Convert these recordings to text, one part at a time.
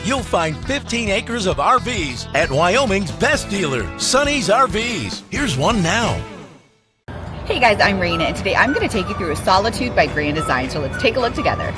you'll find 15 acres of RVs at Wyoming's best dealer, Sonny's RVs. Here's one now. Hey guys, I'm Raina, and today I'm going to take you through a Solitude by Grand Design, so let's take a look together.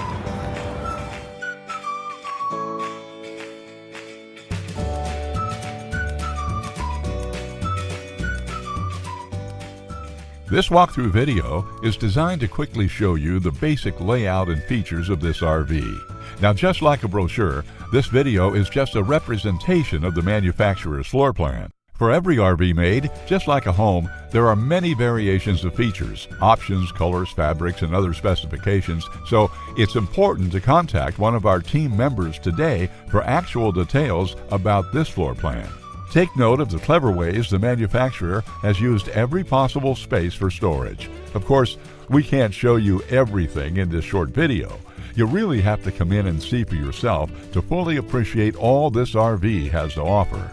This walkthrough video is designed to quickly show you the basic layout and features of this RV. Now, just like a brochure, this video is just a representation of the manufacturer's floor plan. For every RV made, just like a home, there are many variations of features, options, colors, fabrics, and other specifications, so it's important to contact one of our team members today for actual details about this floor plan. Take note of the clever ways the manufacturer has used every possible space for storage. Of course, we can't show you everything in this short video. You really have to come in and see for yourself to fully appreciate all this RV has to offer.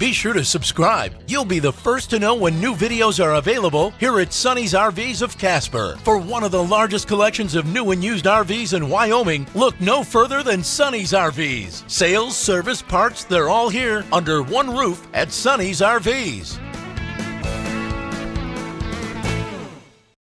Be sure to subscribe. You'll be the first to know when new videos are available here at Sonny's RVs of Casper. For one of the largest collections of new and used RVs in Wyoming, look no further than Sonny's RVs. Sales, service, parts, they're all here under one roof at Sonny's RVs.